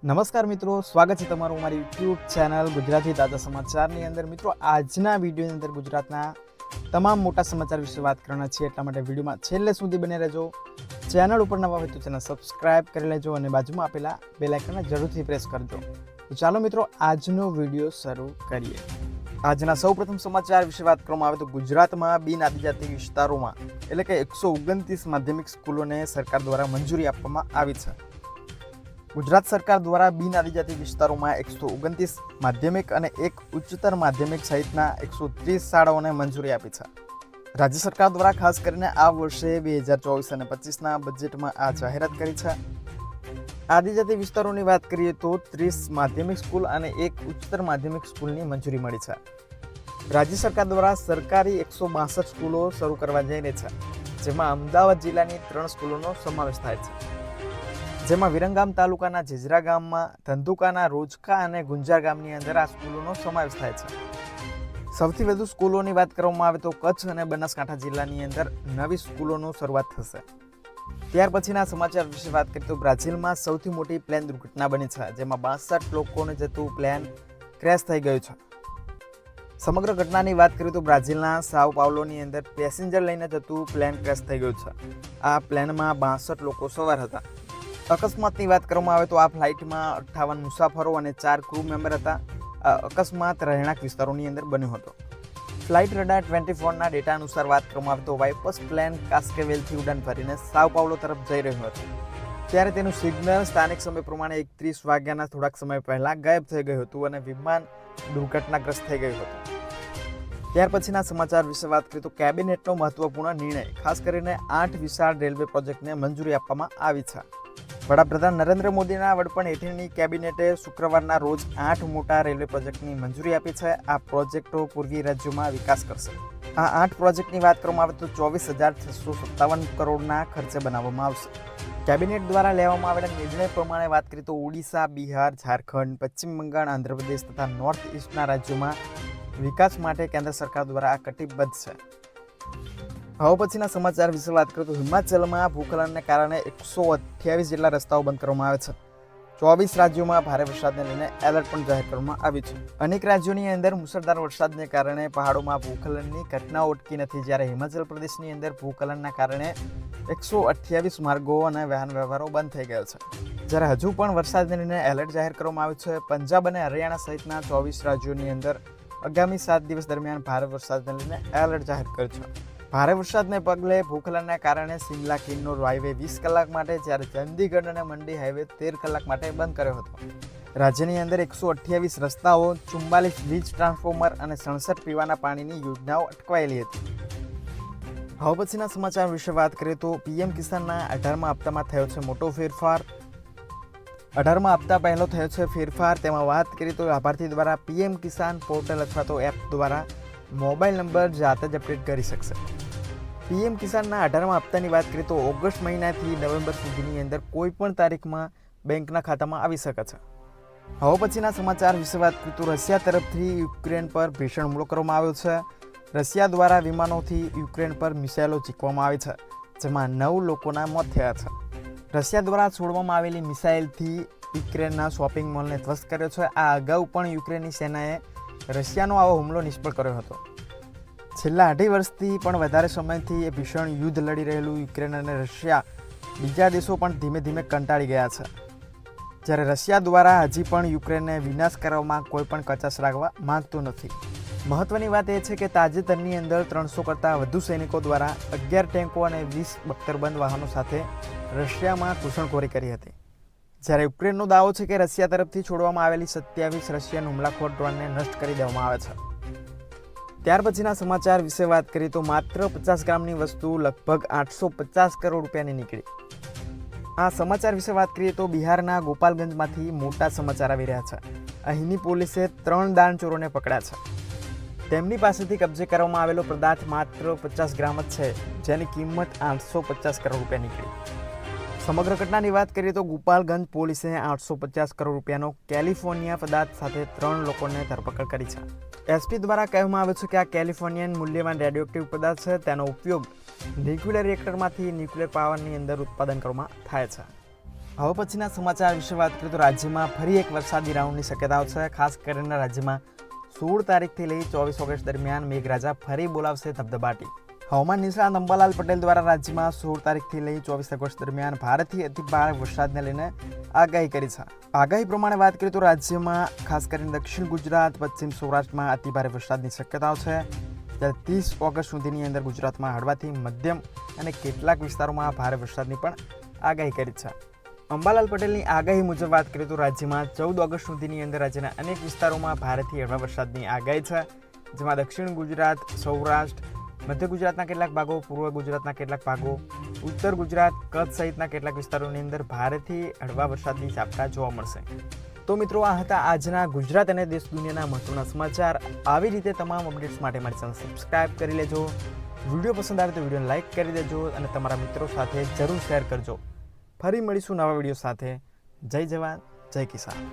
નમસ્કાર મિત્રો, સ્વાગત છે તમારું અમારી યુટ્યુબ ચેનલ ગુજરાતી તાજા સમાચારની અંદર। મિત્રો, આજના વિડીયોની અંદર ગુજરાતના તમામ મોટા સમાચાર વિશે વાત કરવાના છીએ, એટલા માટે વિડીયોમાં છેલ્લે સુધી બને રહેજો। ચેનલ ઉપર નવા હોય તો ચેનલ સબસ્ક્રાઇબ કરી લેજો અને બાજુમાં આપેલા બેલ આઇકનને જરૂરથી પ્રેસ કરજો। તો ચાલો મિત્રો, આજનો વિડીયો શરૂ કરીએ। આજના સૌપ્રથમ સમાચાર વિશે વાત કરવામાં આવે તો ગુજરાતમાં બિન આદિજાતિ વિસ્તારોમાં એટલે કે 129 માધ્યમિક સ્કૂલોને સરકાર દ્વારા મંજૂરી આપવામાં આવી છે। ગુજરાત સરકાર દ્વારા બિન આદિજાતિ વિસ્તારોમાં 129 માધ્યમિક અને એક ઉચ્ચતર માધ્યમિક સહિતના 130 શાળાઓને મંજૂરી આપી છે। રાજ્ય સરકાર દ્વારા ખાસ કરીને આ વર્ષે 2024 અને 25ના બજેટમાં આ જાહેરાત કરી છે। આદિજાતિ વિસ્તારોની વાત કરીએ તો 30 માધ્યમિક સ્કૂલ અને એક ઉચ્ચતર માધ્યમિક સ્કૂલની મંજૂરી મળી છે। રાજ્ય સરકાર દ્વારા સરકારી 162 સ્કૂલો શરૂ કરવા જઈ રહી છે, જેમાં અમદાવાદ જિલ્લાની 3 સ્કૂલોનો સમાવેશ થાય છે, જેમાં વિરંગામ તાલુકાના જેજરા ગામમાં, ધંધુકાના રોજકા અને ગુંજાર ગામની અંદર આ સ્કૂલોનો સમાવેશ થાય છે। સૌથી વધુ સ્કૂલોની વાત કરવામાં આવે તો કચ્છ અને બનાસકાંઠા જિલ્લાની અંદર નવી સ્કૂલોનો શરૂઆત થશે। ત્યાર પછીના સમાચાર વિશે વાત કરીએ તો બ્રાઝિલમાં સૌથી મોટી પ્લેન દુર્ઘટના બની છે, જેમાં 62 લોકોને જતું પ્લેન ક્રેશ થઈ ગયું છે। સમગ્ર ઘટનાની વાત કરીએ તો બ્રાઝિલના સાઓ પાઉલોની અંદર પેસેન્જર લઈને જતું પ્લેન ક્રેશ થઈ ગયું છે। આ પ્લેનમાં 62 લોકો સવાર હતા। અકસ્માતની વાત કરવામાં આવે તો આ ફ્લાઇટમાં 58 મુસાફરો અને 4 ક્રૂ મેમ્બર હતા। આ અકસ્માત રહેણાંક વિસ્તારોની અંદર બન્યો હતો। ફ્લાઇટ રડાર 24ના ડેટા અનુસાર વાત કરવામાં આવે તો વાઇપસ પ્લેન કાસ્કેવેલથી ઉડાન ભરીને સાઓ પાઉલો તરફ જઈ રહ્યું હતું, ત્યારે તેનું સિગ્નલ સ્થાનિક સમય પ્રમાણે 31 વાગ્યાના થોડાક સમય પહેલાં ગાયબ થઈ ગયું હતું અને વિમાન દુર્ઘટનાગ્રસ્ત થઈ ગયું હતું। ત્યાર પછીના સમાચાર વિશે વાત કરીએ તો કેબિનેટનો મહત્વપૂર્ણ નિર્ણય, ખાસ કરીને 8 વિશાળ રેલવે પ્રોજેક્ટને મંજૂરી આપવામાં આવી છે। વડાપ્રધાન નરેન્દ્ર મોદીના વડપણ હેઠળની કેબિનેટે શુક્રવારના રોજ 8 મોટા રેલવે પ્રોજેક્ટની મંજૂરી આપી છે। આ પ્રોજેક્ટો પૂર્વીય રાજ્યોમાં વિકાસ કરશે। આ 8 પ્રોજેક્ટની વાત કરવામાં આવે તો 24,657 કરોડના ખર્ચે બનાવવામાં આવશે। કેબિનેટ દ્વારા લેવામાં આવેલા નિર્ણય પ્રમાણે વાત કરીએ તો ઓડિશા, બિહાર, ઝારખંડ, પશ્ચિમ બંગાળ, આંધ્રપ્રદેશ તથા નોર્થ ઇસ્ટના રાજ્યોમાં વિકાસ માટે કેન્દ્ર સરકાર દ્વારા આ કટિબદ્ધ છે। હવે પછીના સમાચાર વિશે વાત કરીએ તો હિમાચલમાં ભૂસ્ખલનને કારણે 128 જેટલા રસ્તાઓ બંધ કરવામાં આવે છે। 24 રાજ્યોમાં ભારે વરસાદને લઈને એલર્ટ પણ જાહેર કરવામાં આવ્યું છે। અનેક રાજ્યોની અંદર મુસળધાર વરસાદને કારણે પહાડોમાં ભૂસ્ખલનની ઘટનાઓ અટકી નથી, જ્યારે હિમાચલ પ્રદેશની અંદર ભૂસ્ખલનના કારણે 128 માર્ગો અને વાહન વ્યવહારો બંધ થઈ ગયો છે, જ્યારે હજુ પણ વરસાદને લઈને એલર્ટ જાહેર કરવામાં આવ્યું છે। પંજાબ અને હરિયાણા સહિતના 24 રાજ્યોની અંદર આગામી 7 દિવસ દરમિયાન ભારે વરસાદને લઈને એલર્ટ જાહેર કર્યું છે। ભારે વરસાદને પગલે ભૂસ્ખલનને કારણે સિમલા કિન્નોર હાઈવે 20 કલાક માટે, જ્યારે ચંદીગઢ અને મંડી હાઈવે 13 કલાક માટે બંધ કર્યો હતો। રાજ્યની અંદર 128 રસ્તાઓ, 44 વીજ ટ્રાન્સફોર્મર અને 67 પીવાના પાણીની યોજનાઓ અટકાયેલી હતી। હવે પછીના સમાચાર વિશે વાત કરીએ તો પીએમ કિસાનના 18મા હપ્તામાં થયો છે મોટો ફેરફાર। 18મા હપ્તા પહેલો થયો છે ફેરફાર। તેમાં વાત કરીએ તો લાભાર્થી દ્વારા પીએમ કિસાન પોર્ટલ અથવા તો એપ દ્વારા મોબાઈલ નંબર જાતે જ અપડેટ કરી શકશે। પીએમ કિસાનના 18મા હપ્તાની વાત કરીએ તો ઓગસ્ટ મહિનાથી નવેમ્બર સુધીની અંદર કોઈ પણ તારીખમાં બેંકના ખાતામાં આવી શકે છે। હવે પછીના સમાચાર વિશે વાત કરીએ તો રશિયા તરફથી યુક્રેન પર ભીષણ હુમલો કરવામાં આવ્યો છે। રશિયા દ્વારા વિમાનોથી યુક્રેન પર મિસાઇલો ઝીકવામાં આવી છે, જેમાં 9 લોકોના મોત થયા છે। રશિયા દ્વારા છોડવામાં આવેલી મિસાઇલથી યુક્રેનના શોપિંગ મોલને ધ્વસ્ત કર્યો છે। આ અગાઉ પણ યુક્રેનની સેનાએ રશિયાનો આવો હુમલો નિષ્ફળ કર્યો હતો। છેલ્લા 2.5 વર્ષથી પણ વધારે સમયથી ભીષણ યુદ્ધ લડી રહેલું યુક્રેન અને રશિયા બીજા દેશો પણ ધીમે ધીમે કંટાળી ગયા છે, જ્યારે રશિયા દ્વારા હજી પણ યુક્રેનને વિનાશ કરવામાં કોઈ પણ કચાશ રાખવા માંગતું નથી। મહત્વની વાત એ છે કે તાજેતરની અંદર 300 કરતાં વધુ સૈનિકો દ્વારા 11 ટેન્કો અને 20 બખ્તરબંધ વાહનો સાથે રશિયામાં ઘૂસણખોરી કરી હતી, જ્યારે યુક્રેનનો દાવો છે કે રશિયા તરફથી છોડવામાં આવેલી 27 રશિયન હુમલાખોર ડ્રોનને નષ્ટ કરી દેવામાં આવે છે। ત્યાર પછીના સમાચાર વિશે વાત કરીએ તો માત્ર 50 ગ્રામની વસ્તુ લગભગ 850 કરોડ રૂપિયાની નીકળી। આ સમાચાર વિશે વાત કરીએ તો બિહારના ગોપાલગંજમાંથી મોટા સમાચાર આવી રહ્યા છે। અહીંની પોલીસે 3 દાણચોરોને પકડ્યા છે। તેમની પાસેથી કબજે કરવામાં આવેલો પદાર્થ માત્ર 50 ગ્રામ જ છે, જેની કિંમત 850 કરોડ રૂપિયા નીકળી। સમગ્ર ઘટનાની વાત કરીએ તો ગોપાલગંજ પોલીસે 850 કરોડ રૂપિયાનો કેલિફોર્નિયા પદાર્થ સાથે 3 લોકોને ધરપકડ કરી છે। એસપી દ્વારા કહેવામાં આવ્યું છે કે આ કેલિફોર્નિયન મૂલ્યવાન રેડિયોએક્ટિવ પદાર્થ છે, તેનો ઉપયોગ ન્યુક્લિયર રિએક્ટરમાંથી ન્યુક્લિયર પાવરની અંદર ઉત્પાદન કરવામાં થાય છે। હવે પછીના સમાચાર વિશે વાત કરીએ તો રાજ્યમાં ફરી એક વરસાદી રાઉન્ડની શક્યતાઓ છે. ખાસ કરીને રાજ્યમાં 16 તારીખથી લઈ 24 ઓગસ્ટ દરમિયાન મેઘરાજા ફરી બોલાવશે ધબધબાટી. હવામાન નિષ્ણાત અંબાલાલ પટેલ દ્વારા રાજ્યમાં 16 તારીખથી લઈ 24 ઓગસ્ટ દરમિયાન ભારેથી અતિ ભારે વરસાદને લઈને આગાહી કરી છે. આગાહી પ્રમાણે વાત કરીએ તો રાજ્યમાં ખાસ કરીને દક્ષિણ ગુજરાત, પશ્ચિમ સૌરાષ્ટ્રમાં અતિ ભારે વરસાદની શક્યતાઓ છે. જ્યારે 30 ઓગસ્ટ સુધીની અંદર ગુજરાતમાં હળવાથી મધ્યમ અને કેટલાક વિસ્તારોમાં ભારે વરસાદની પણ આગાહી કરી છે. અંબાલાલ પટેલની આગાહી મુજબ વાત કરીએ તો રાજ્યમાં 14 ઓગસ્ટ સુધીની અંદર રાજ્યના અનેક વિસ્તારોમાં ભારેથી હળવા વરસાદની આગાહી છે. જેમાં દક્ષિણ ગુજરાત, સૌરાષ્ટ્ર, મધ્ય ગુજરાતના કેટલાક ભાગો, પૂર્વ ગુજરાતના કેટલાક ભાગો, ઉત્તર ગુજરાત, કચ્છ સહિતના કેટલાક વિસ્તારોની અંદર ભારેથી હળવા વરસાદની ઝાપટા જોવા મળશે. તો મિત્રો, આ હતા આજના ગુજરાત અને દેશ દુનિયાના મહત્વના સમાચાર. આવી રીતે તમામ અપડેટ્સ માટે મારી ચેનલ સબસ્ક્રાઇબ કરી લેજો. વિડીયો પસંદ આવે તો વિડીયોને લાઇક કરી દેજો અને તમારા મિત્રો સાથે જરૂર શેર કરજો. ફરી મળીશું નવા વિડીયો સાથે. જય જવાન, જય કિસાન.